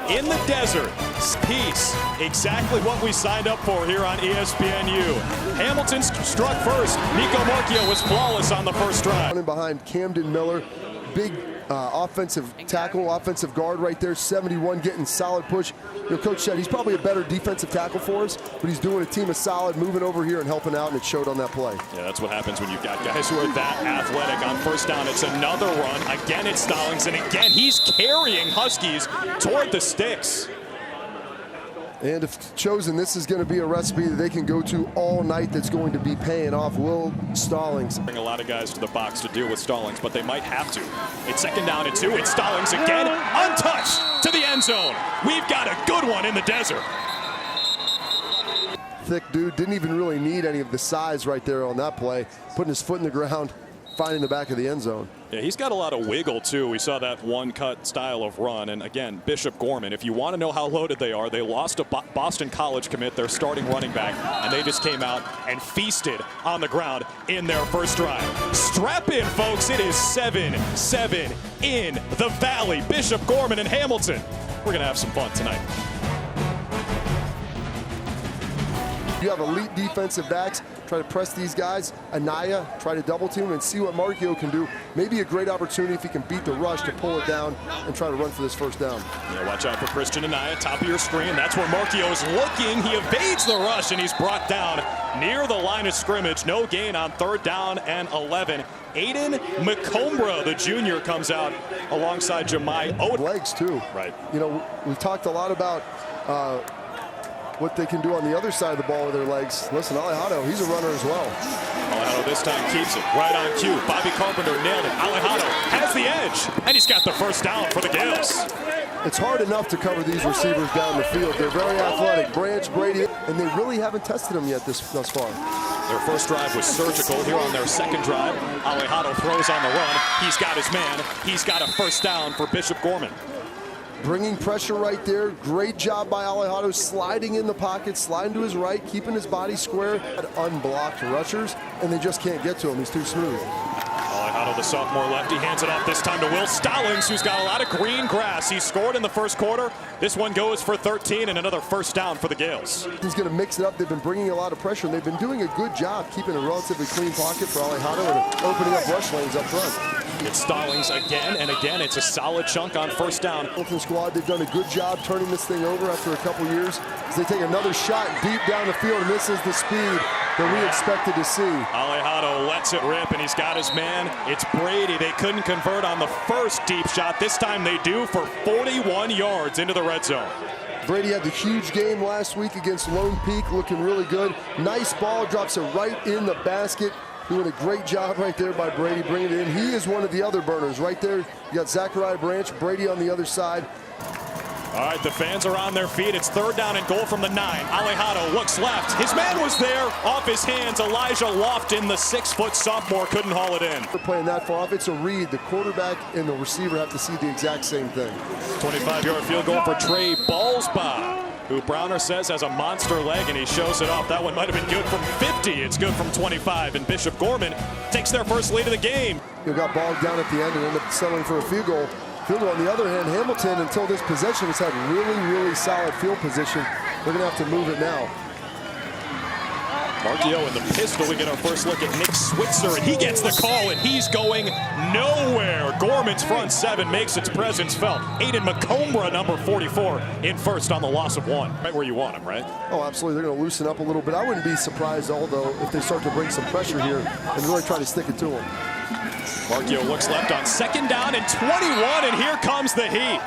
In the desert, peace, exactly what we signed up for here on ESPNU. Hamilton struck first. Nicco Marchiol was flawless on the first drive. Running behind Camden Miller, big offensive tackle, offensive guard right there, 71, getting solid push. Your coach said he's probably a better defensive tackle for us, but he's doing a team of solid, moving over here and helping out, and it showed on that play. Yeah, that's what happens when you've got guys who are that athletic. On first down, it's another run. Again, it's Stallings, and again, he's carrying Huskies toward the sticks. And if chosen, this is going to be a recipe that they can go to all night that's going to be paying off. Will Stallings. Bring a lot of guys to the box to deal with Stallings, but they might have to. It's second down and 2. It's Stallings again, untouched to the end zone. We've got a good one in the desert. Thick dude, didn't even really need any of the size right there on that play. Putting his foot in the ground, finding the back of the end zone. Yeah, he's got a lot of wiggle, too. We saw that one-cut style of run. And, again, Bishop Gorman, if you want to know how loaded they are, they lost a Boston College commit, their starting running back, and they just came out and feasted on the ground in their first drive. Strap in, folks. It is 7-7 in the Valley. Bishop Gorman and Hamilton. We're going to have some fun tonight. You have elite defensive backs. Try to press these guys. Anaya, try to double team and see what Marchiol can do. Maybe a great opportunity if he can beat the rush to pull it down and try to run for this first down. Yeah, watch out for Christian Anaya, top of your screen. That's where Marchiol is looking. He evades the rush, and he's brought down near the line of scrimmage. No gain on third down and 11. Aiden McCombra, the junior, comes out alongside Jemai Odom. Legs, too. Right. You know, we've talked a lot about what they can do on the other side of the ball with their legs. Listen, Alejado, he's a runner as well. Alejado this time keeps it right on cue. Bobby Carpenter nailed it. Alejado has the edge, and he's got the first down for the Gales. It's hard enough to cover these receivers down the field. They're very athletic. Branch, Brady, and they really haven't tested them yet thus far. Their first drive was surgical. Here on their second drive, Alejado throws on the run. He's got his man. He's got a first down for Bishop Gorman. Bringing pressure right there. Great job by Alejado, sliding in the pocket, sliding to his right, keeping his body square. Unblocked rushers, and they just can't get to him. He's too smooth. Alejado, the sophomore lefty, hands it off this time to Will Stallings, who's got a lot of green grass. He scored in the first quarter. This one goes for 13 and another first down for the Gales. He's going to mix it up. They've been bringing a lot of pressure, and they've been doing a good job keeping a relatively clean pocket for Alejado and opening up rush lanes up front. It's Stallings again and again. It's a solid chunk on first down. Hamilton squad, they've done a good job turning this thing over after a couple years as they take another shot deep down the field, and this is the speed that we expected to see. Alejado lets it rip, and he's got his man. It's Brady. They couldn't convert on the first deep shot. This time they do for 41 yards into the red zone. Brady had the huge game last week against Lone Peak, looking really good. Nice ball, drops it right in the basket. Doing a great job right there by Brady, bringing it in. He is one of the other burners right there. You got Zachariah Branch, Brady on the other side. All right, the fans are on their feet. It's third down and goal from the 9. Alejado looks left. His man was there, off his hands. Elijah Lofton, the 6-foot sophomore, couldn't haul it in. We're playing that far off. It's a read. The quarterback and the receiver have to see the exact same thing. 25-yard field goal for Trey Ballsbaugh, who Browner says has a monster leg, and he shows it off. That one might have been good from 50. It's good from 25, and Bishop Gorman takes their first lead of the game. He got bogged down at the end and ended up settling for a field goal. On the other hand, Hamilton, until this possession, has had really solid field position. They're going to have to move it now. Marchiol in the pistol. We get our first look at Nick Switzer, and he gets the call, and he's going nowhere. Gorman's front seven makes its presence felt. Aiden McCombra, number 44, in first on the loss of 1. Right where you want him, right? Oh, absolutely. They're going to loosen up a little bit. I wouldn't be surprised, although, if they start to bring some pressure here and really try to stick it to him. Marchiol looks left on second down and 21, and here comes the heat.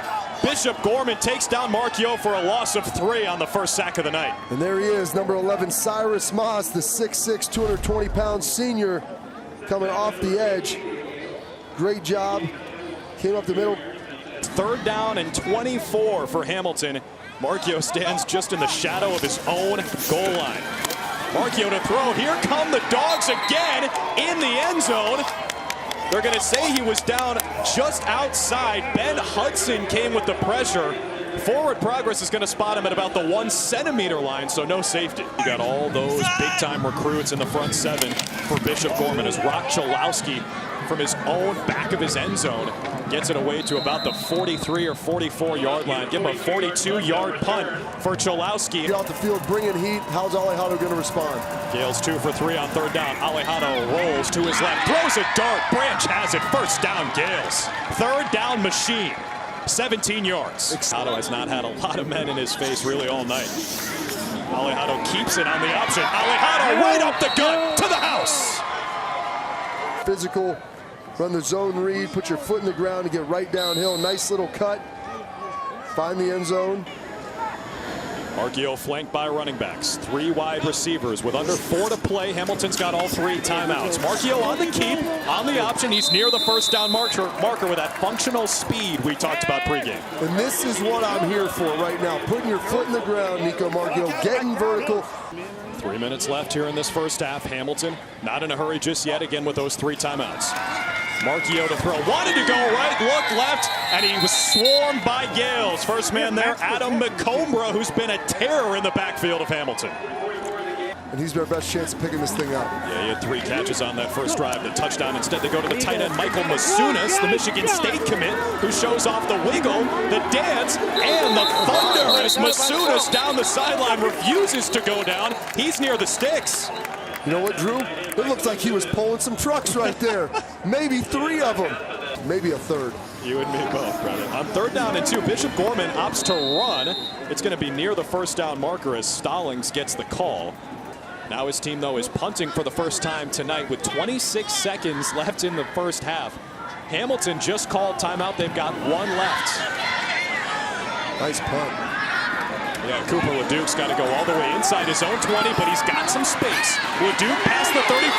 Bishop Gorman takes down Marchiol for a loss of 3 on the first sack of the night. And there he is, number 11, Cyrus Moss, the 6'6", 220-pound senior, coming off the edge. Great job. Came up the middle. Third down and 24 for Hamilton. Marchiol stands just in the shadow of his own goal line. Marchiol to throw. Here come the Dogs again in the end zone. They're going to say he was down just outside. Ben Hudson came with the pressure. Forward progress is going to spot him at about the 1 centimeter line, so no safety. You got all those big-time recruits in the front seven for Bishop Gorman as Rock Chalowski from his own back of his end zone. Gets it away to about the 43 or 44 yard line. Give him a 42-yard punt for Cholowski. Get off the field, bring in heat. How's Alejado going to respond? Gales 2 for 3 on third down. Alejado rolls to his left, throws a dart. Branch has it. First down, Gales. Third down machine. 17 yards. Alejado has not had a lot of men in his face really all night. Alejado keeps it on the option. Alejado right up the gut to the house. Physical, run the zone read, put your foot in the ground and get right downhill. Nice little cut. Find the end zone. Marchiol flanked by running backs. 3 wide receivers with under 4 to play. Hamilton's got all 3 timeouts. Marchiol on the keep, on the option. He's near the first down marker with that functional speed we talked about pregame. And this is what I'm here for right now. Putting your foot in the ground, Nicco Marchiol, getting vertical. 3 minutes left here in this first half. Hamilton not in a hurry just yet, again with those 3 timeouts. Marchiol to throw, wanted to go right, looked left, and he was swarmed by Gales. First man there, Adam McCombra, who's been a terror in the backfield of Hamilton. And he's our best chance of picking this thing up. Yeah, he had 3 catches on that first drive. The touchdown. Instead, they go to the tight end, Michael Masunas, the Michigan State commit, who shows off the wiggle, the dance, and the thunder as Masunas down the sideline refuses to go down. He's near the sticks. You know what, Drew? It looks like he was pulling some trucks right there. Maybe 3 of them. Maybe a third. You and me both, brother. On third down and 2, Bishop Gorman opts to run. It's going to be near the first down marker as Stallings gets the call. Now his team, though, is punting for the first time tonight with 26 seconds left in the first half. Hamilton just called timeout. They've got 1 left. Nice punt. Yeah, Cooper LeDuc's got to go all the way inside his own 20, but he's got some space. LeDuc past the 35.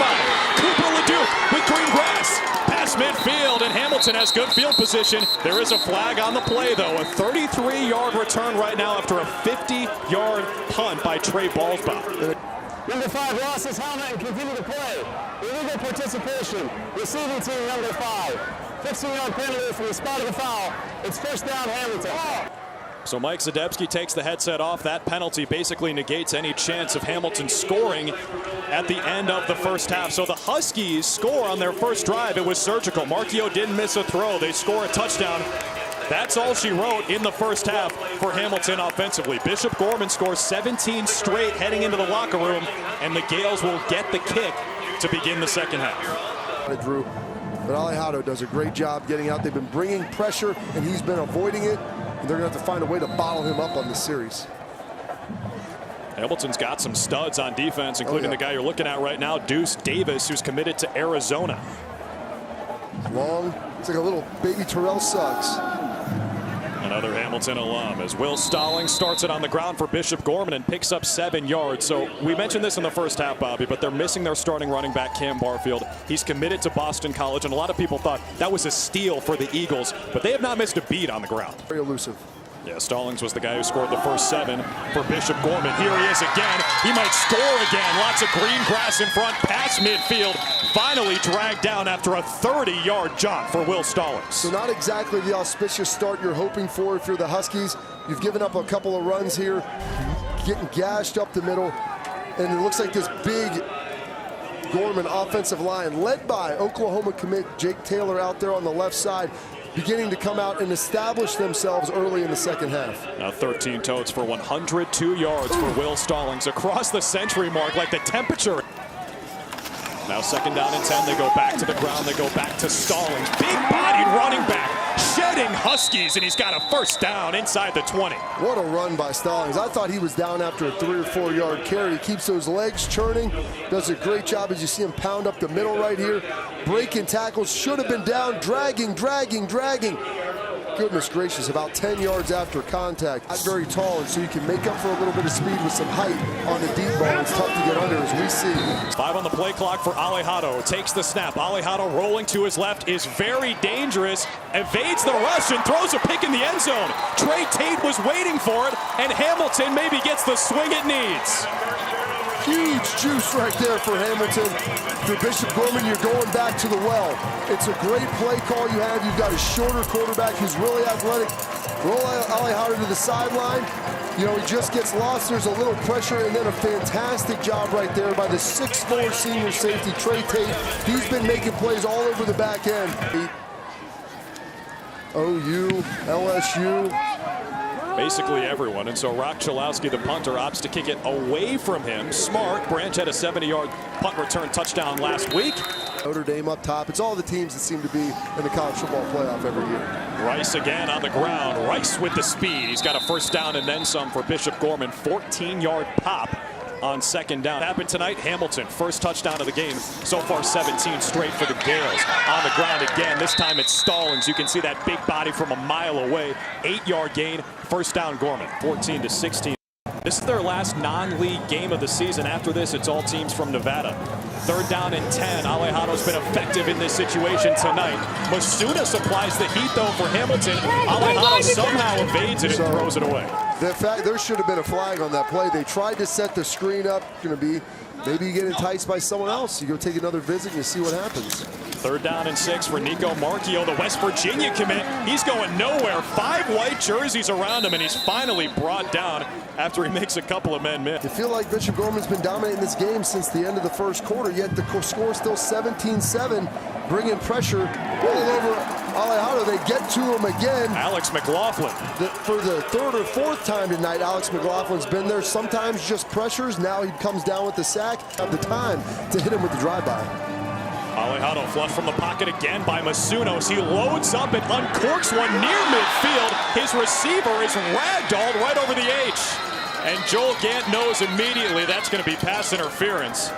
Cooper LeDuc with green grass. Past midfield, and Hamilton has good field position. There is a flag on the play, though. A 33-yard return right now after a 50-yard punt by Trey Ballsbaugh. Number 5 lost his helmet and continued to play. Illegal participation. Receiving team number 5. 15-yard penalty from the spot of the foul. It's first down, Hamilton. So Mike Zadebski takes the headset off. That penalty basically negates any chance of Hamilton scoring at the end of the first half. So the Huskies score on their first drive. It was surgical. Marchiol didn't miss a throw. They score a touchdown. That's all she wrote in the first half for Hamilton offensively. Bishop Gorman scores 17 straight heading into the locker room, and the Gales will get the kick to begin the second half. Drew, but Alejado does a great job getting out. They've been bringing pressure, and he's been avoiding it. And they're going to have to find a way to bottle him up on this series. Hamilton's got some studs on defense, including the guy you're looking at right now, Deuce Davis, who's committed to Arizona. Long. It's like a little baby Terrell Suggs. Another Hamilton alum as Will Stallings starts it on the ground for Bishop Gorman and picks up 7 yards. So we mentioned this in the first half, Bobby, but they're missing their starting running back, Cam Barfield. He's committed to Boston College, and a lot of people thought that was a steal for the Eagles, but they have not missed a beat on the ground. Very elusive. Yeah, Stallings was the guy who scored the first 7 for Bishop Gorman. Here he is again. He might score again. Lots of green grass in front, past midfield. Finally dragged down after a 30-yard jump for Will Stallings. So not exactly the auspicious start you're hoping for if you're the Huskies. You've given up a couple of runs here, getting gashed up the middle, and it looks like this big Gorman offensive line, led by Oklahoma commit Jake Taylor out there on the left side, beginning to come out and establish themselves early in the second half. Now 13 totes for 102 yards for Will Stallings across the century mark, like the temperature. Now second down and 10, they go back to the ground, they go back to Stallings. Big-bodied running back, shedding Huskies, and he's got a first down inside the 20. What a run by Stallings. I thought he was down after a 3 or 4 yard carry. He keeps those legs churning, does a great job as you see him pound up the middle right here. Breaking tackles, should have been down, dragging. Goodness gracious, about 10 yards after contact. Not very tall, and so you can make up for a little bit of speed with some height on the deep ball. It's tough to get under, as we see. 5 on the play clock for Alejado. Takes the snap. Alejado rolling to his left is very dangerous. Evades the rush and throws a pick in the end zone. Trey Tate was waiting for it, and Hamilton maybe gets the swing it needs. Huge juice right there for Hamilton. For Bishop Gorman, you're going back to the well. It's a great play call you have. You've got a shorter quarterback who's really athletic. Roll Alejado to the sideline. You know, he just gets lost. There's a little pressure, and then a fantastic job right there by the 6'4" senior safety, Trey Tate. He's been making plays all over the back end. OU, LSU. Basically everyone, and so Rock Chalowski, the punter, opts to kick it away from him. Smart. Branch had a 70-yard punt return touchdown last week. Notre Dame up top. It's all the teams that seem to be in the college football playoff every year. Rice again on the ground. Rice with the speed. He's got a first down and then some for Bishop Gorman. 14-yard pop on second down. Happened tonight. Hamilton, first touchdown of the game. So far 17 straight for the Gales. On the ground again. This time it's Stallings. You can see that big body from a mile away. 8-yard gain. First down Gorman. 14-16. This is their last non-league game of the season. After this, it's all teams from Nevada. Third down and 10. Alejado's been effective in this situation tonight. Masuna supplies the heat, though, for Hamilton. Alejado somehow evades it and throws it away. The fact there should have been a flag on that play. They tried to set the screen up. Going to be maybe you get enticed by someone else. You go take another visit and you see what happens. Third down and 6 for Nicco Marchiol, the West Virginia commit. He's going nowhere. 5 white jerseys around him, and he's finally brought down after he makes a couple of men miss. You feel like Bishop Gorman's been dominating this game since the end of the first quarter, yet the score is still 17-7, bringing pressure all over Alejado. They get to him again. Alex McLaughlin. For the third or fourth time tonight, Alex McLaughlin's been there. Sometimes just pressures. Now he comes down with the sack. Have the time to hit him with the drive-by. Alejado flush from the pocket again by Masunos. He loads up and uncorks one near midfield. His receiver is ragdolled right over the H. And Joel Gant knows immediately that's going to be pass interference.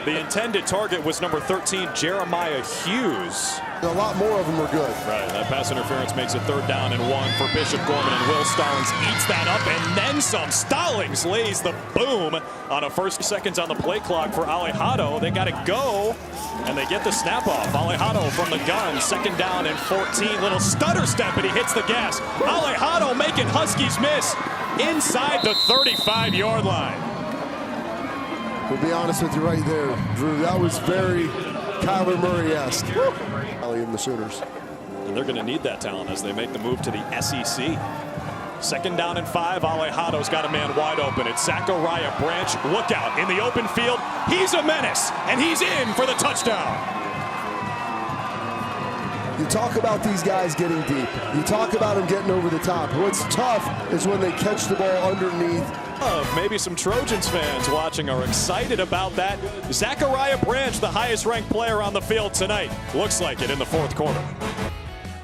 The intended target was number 13, Jeremiah Hughes. A lot more of them are good. Right, that pass interference makes it third down and 1 for Bishop Gorman, and Will Stallings eats that up and then some. Stallings lays the boom on a first seconds on the play clock for Alejado. They got to go, and they get the snap off. Alejado from the gun, second down and 14. Little stutter step, and he hits the gas. Alejado making Huskies miss inside the 35-yard line. We'll be honest with you right there, Drew. That was very Kyler Murray-esque. In the Sooners. And they're going to need that talent as they make the move to the SEC. Second down and 5. Alejado's got a man wide open. It's Zachariah Branch. Look out in the open field. He's a menace, and he's in for the touchdown. You talk about these guys getting deep. You talk about them getting over the top. What's tough is when they catch the ball underneath. Maybe some Trojans fans watching are excited about that. Zachariah Branch, the highest ranked player on the field tonight. Looks like it in the fourth quarter.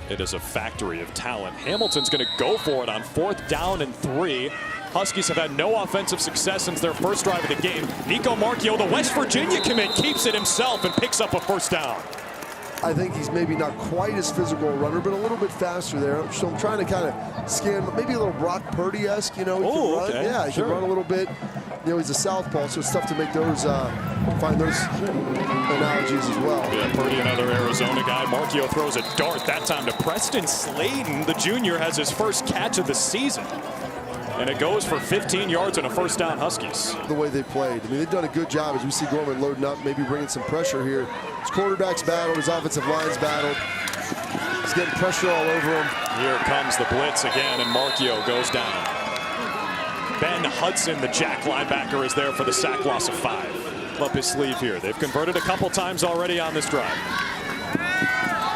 It is a factory of talent. Hamilton's going to go for it on 4th down and 3. Huskies have had no offensive success since their first drive of the game. Nicco Marchiol, the West Virginia commit, keeps it himself and picks up a first down. I think he's maybe not quite as physical a runner, but a little bit faster there. So I'm trying to kind of scan, maybe a little Brock Purdy-esque, you know. He can run. Okay. Yeah, he can run a little bit. You know, he's a southpaw, so it's tough to make those, find those analogies as well. Yeah, Purdy, another Arizona guy. Marchiol throws a dart, that time to Preston Slayton. The junior has his first catch of the season. And it goes for 15 yards and a first down, Huskies. The way they played. I mean, they've done a good job as we see Gorman loading up, maybe bringing some pressure here. His quarterback's battled, his offensive line's battled. He's getting pressure all over him. Here comes the blitz again, and Marchiol goes down. Ben Hudson, the Jack linebacker, is there for the sack loss of 5. Up his sleeve here. They've converted a couple times already on this drive.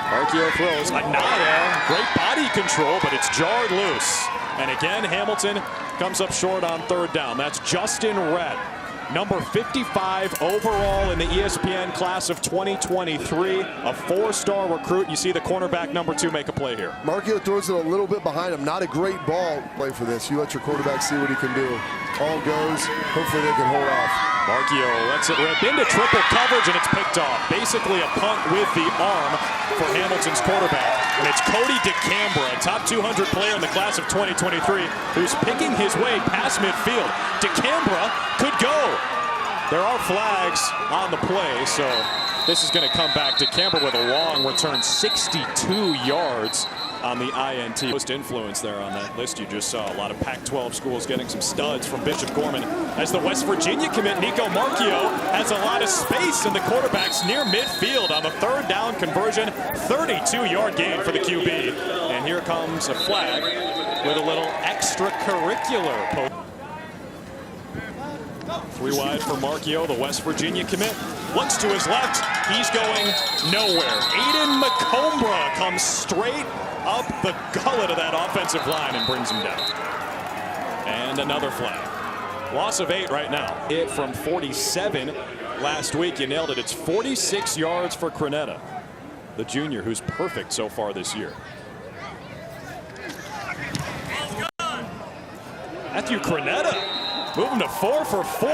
Marchiol throws. Anaya, great body control, but it's jarred loose. And again, Hamilton comes up short on 3rd down. That's Justin Redd, number 55 overall in the ESPN class of 2023, a 4-star recruit. You see the cornerback number 2 make a play here. Marchiol throws it a little bit behind him. Not a great ball play for this. You let your quarterback see what he can do. All goes. Hopefully they can hold off. Marchiol lets it rip into triple coverage, and it's picked off. Basically a punt with the arm for Hamilton's quarterback. And it's Cody DeCambra, a top 200 player in the class of 2023, who's picking his way past midfield. DeCambra could go. There are flags on the play, so this is going to come back. DeCambra with a long return, 62 yards. on the INT. Most influence there on that list you just saw. A lot of Pac-12 schools getting some studs from Bishop Gorman. As the West Virginia commit, Nicco Marchiol has a lot of space in the quarterbacks near midfield on the third down conversion. 32-yard gain for the QB. And here comes a flag with a little extracurricular. 3 wide for Marchiol, the West Virginia commit. Once to his left, he's going nowhere. Aiden McCombra comes straight up the gullet of that offensive line and brings him down. And another flag. Loss of 8 right now. It from 47 last week. You nailed it. It's 46 yards for Crenetta, the junior who's perfect so far this year. Matthew Crenetta moving to 4 for 4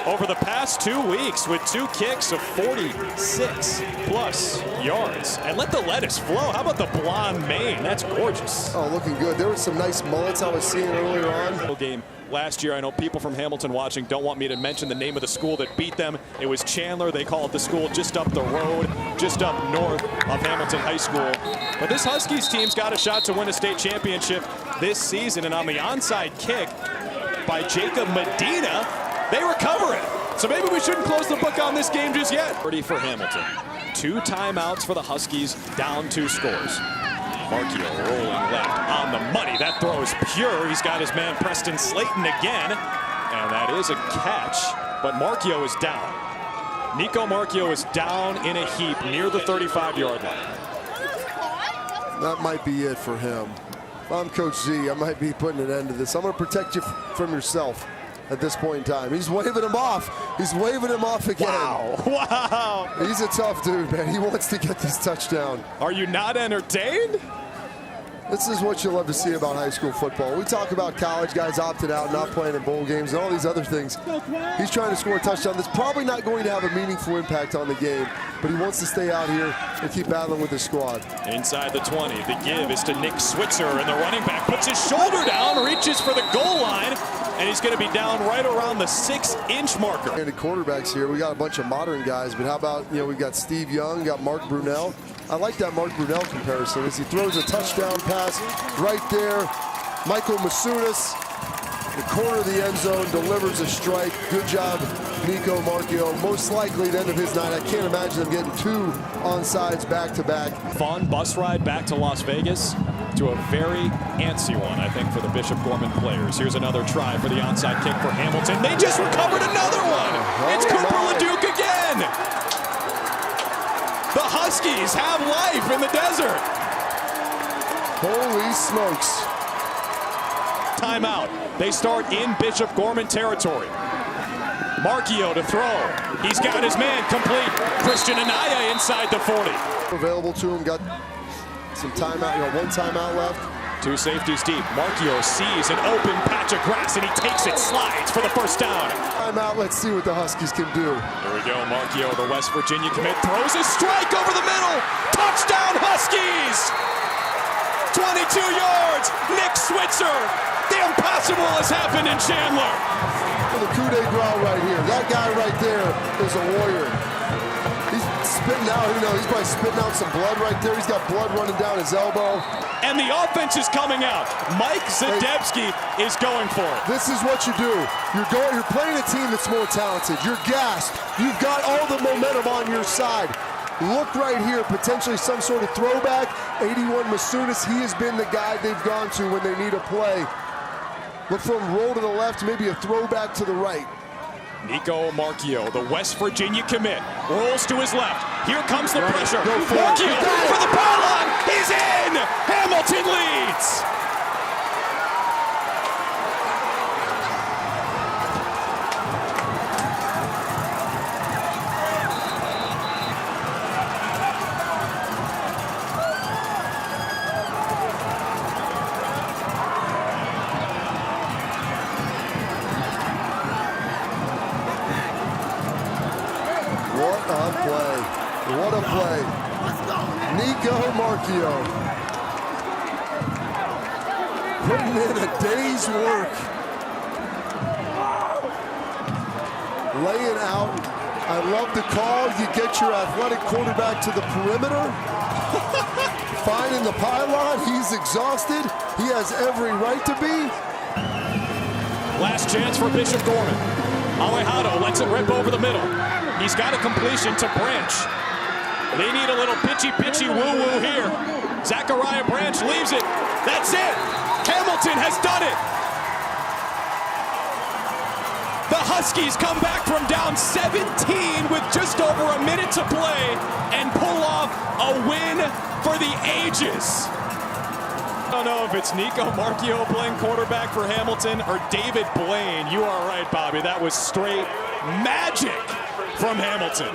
over the past 2 weeks with 2 kicks of 46+ yards. And let the lettuce flow. How about the blonde mane? That's gorgeous. Oh, looking good. There were some nice mullets I was seeing earlier on. Game last year. I know people from Hamilton watching don't want me to mention the name of the school that beat them. It was Chandler. They call it the school just up the road, just up north of Hamilton High School. But this Huskies team's got a shot to win a state championship this season. And on the onside kick by Jacob Medina, they recover it. So maybe we shouldn't close the book on this game just yet. 30 for Hamilton. 2 timeouts for the Huskies, down 2 scores. Marchiol rolling left on the money. That throw is pure. He's got his man Preston Slayton again. And that is a catch, but Marchiol is down. Nicco Marchiol is down in a heap near the 35-yard line. That might be it for him. If I'm Coach Z, I might be putting an end to this. I'm going to protect you from yourself at this point in time. He's waving him off. He's waving him off again. Wow. Wow. He's a tough dude, man. He wants to get this touchdown. Are you not entertained? This is what you love to see about high school football. We talk about college guys opted out, not playing in bowl games, and all these other things. He's trying to score a touchdown that's probably not going to have a meaningful impact on the game, but he wants to stay out here and keep battling with his squad. Inside the 20, the give is to Nick Switzer, and the running back puts his shoulder down, reaches for the goal line, and he's going to be down right around the 6-inch marker. And the quarterbacks here, we got a bunch of modern guys, but how about, we've got Steve Young, got Mark Brunell. I like that Mark Brunell comparison as he throws a touchdown pass right there. Michael Masunas, the corner of the end zone, delivers a strike. Good job, Nicco Marchiol. Most likely the end of his night. I can't imagine him getting 2 onsides back-to-back. Fun bus ride back to Las Vegas to a very antsy one, I think, for the Bishop Gorman players. Here's another try for the onside kick for Hamilton. They just recovered another one. It's Cooper LeDuc again. The Huskies have life in the desert. Holy smokes. Timeout. They start in Bishop Gorman territory. Marchiol to throw. He's got his man complete. Christian Anaya inside the 40. Available to him, got some timeout, 1 timeout left. 2 safeties deep. Marchiol sees an open patch of grass and he takes it, slides for the first down. Timeout, let's see what the Huskies can do. Here we go, Marchiol, the West Virginia commit, throws a strike over the middle. Touchdown Huskies! 22 yards, Nick Switzer. The impossible has happened in Chandler. For the coup de grace right here. That guy right there is a warrior. He's spitting out, he's probably spitting out some blood right there. He's got blood running down his elbow. And the offense is coming out. Mike Zadebski is going for it. This is what you do. You're playing a team that's more talented. You're gassed. You've got all the momentum on your side. Look right here, potentially some sort of throwback. 81 Masunas, he has been the guy they've gone to when they need a play. Look for him roll to the left, maybe a throwback to the right. Nicco Marchiol, the West Virginia commit, rolls to his left. Here comes the pressure. Marchiol for the pylon. He's in. Hamilton leads. What a play. What a play. Nicco Marchiol putting in a day's work. Laying out. I love the call. You get your athletic quarterback to the perimeter. finding the pylon. He's exhausted. He has every right to be. Last chance for Bishop Gorman. Alejado lets it rip over the middle. He's got a completion to Branch. They need a little pitchy woo-woo here. Zachariah Branch leaves it. That's it. Hamilton has done it. The Huskies come back from down 17 with just over a minute to play and pull off a win for the ages. I don't know if it's Nicco Marchiol playing quarterback for Hamilton or David Blaine. You are right, Bobby. That was straight magic from Hamilton.